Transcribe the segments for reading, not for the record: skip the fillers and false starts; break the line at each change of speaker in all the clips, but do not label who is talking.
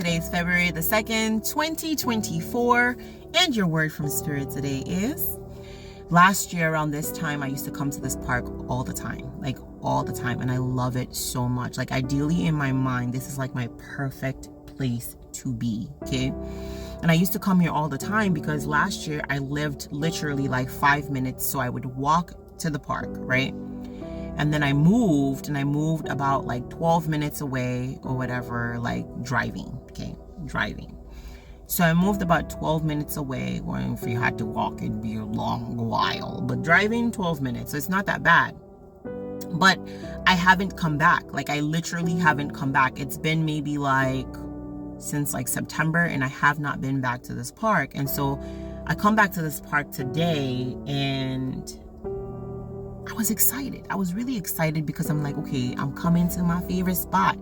Today is February the 2nd, 2024, and your word from Spirit today is, last year around this time, I used to come to this park all the time, and I love it so much. Like, ideally in my mind, this is like my perfect place to be, okay? And I used to come here all the time because last year I lived literally like 5 minutes, so I would walk to the park, right? And then I moved about like 12 minutes away or whatever, like driving. So I moved about 12 minutes away, or if you had to walk, it'd be a long while, but driving 12 minutes, so it's not that bad. But I haven't come back. Like, I literally haven't come back. It's been maybe like since like September, and I have not been back to this park. And so I come back to this park today, and I was excited. I was really excited because I'm like, okay, I'm coming to my favorite spot.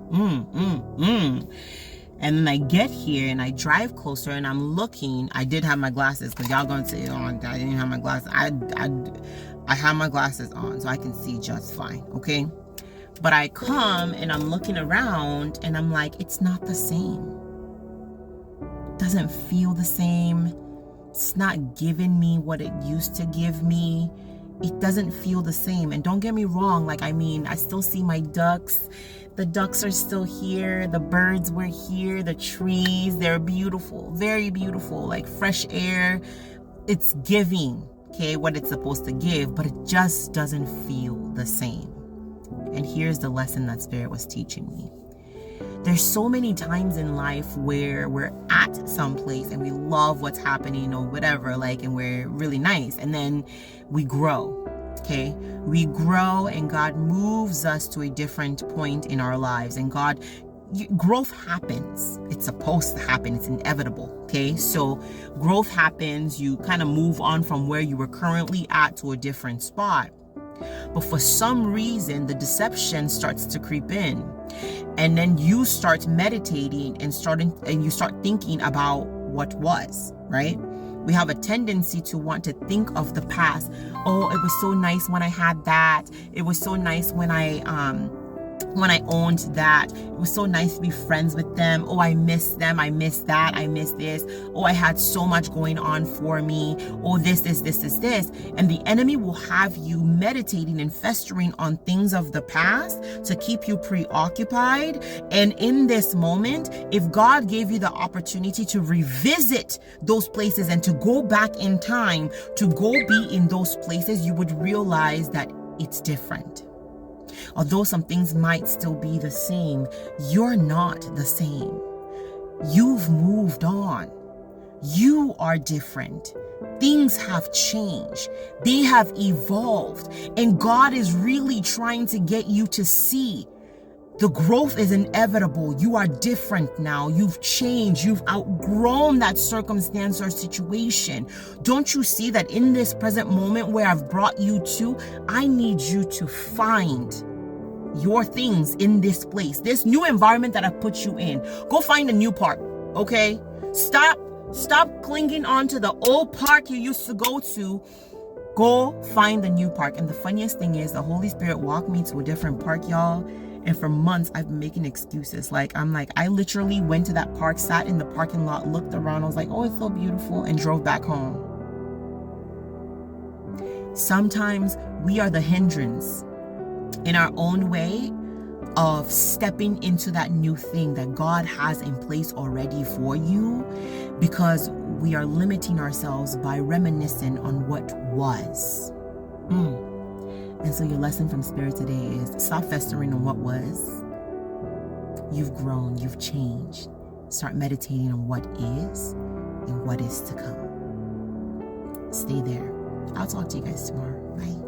And then I get here and I drive closer and I'm looking. I did have my glasses because y'all gonna say, oh, I didn't have my glasses. I have my glasses on so I can see just fine, okay? But I come and I'm looking around and I'm like, it's not the same. It doesn't feel the same. It's not giving me what it used to give me. It doesn't feel the same. And don't get me wrong, like, I mean, I still see my ducks. The ducks are still here. The birds were here. The trees, they're beautiful, very beautiful, like fresh air. It's giving, okay, what it's supposed to give, but it just doesn't feel the same. And here's the lesson that Spirit was teaching me. There's so many times in life where we're at some place and we love what's happening or whatever, like, and we're really nice. And then we grow, okay? We grow and God moves us to a different point in our lives. And growth happens. It's supposed to happen. It's inevitable, okay? So growth happens. You kind of move on from where you were currently at to a different spot. But for some reason, the deception starts to creep in. And then you start meditating and you start thinking about what was, right? We have a tendency to want to think of the past. Oh, it was so nice when I had that. It was so nice when I owned that. It was so nice to be friends with them. Oh, I miss them. I miss that. I miss this. Oh, I had so much going on for me. Oh, this. And the enemy will have you meditating and festering on things of the past to keep you preoccupied. And in this moment, if God gave you the opportunity to revisit those places and to go back in time, to go be in those places, you would realize that it's different. Although some things might still be the same, you're not the same. You've moved on. You are different. Things have changed. They have evolved. And God is really trying to get you to see the growth is inevitable. You are different now. You've changed. You've outgrown that circumstance or situation. Don't you see that in this present moment where I've brought you to, I need you to find your things in this place, this new environment that I've put you in. Go find a new park, okay? Stop clinging on to the old park you used to go to. Go find the new park. And the funniest thing is, the Holy Spirit walked me to a different park, y'all. And for months, I've been making excuses. I literally went to that park, sat in the parking lot, looked around. I was like, oh, it's so beautiful, and drove back home. Sometimes we are the hindrance in our own way of stepping into that new thing that God has in place already for you, because we are limiting ourselves by reminiscing on what was. And so your lesson from Spirit today is, stop festering on what was. You've grown, you've changed. Start meditating on what is and what is to come. Stay there. I'll talk to you guys tomorrow. Bye.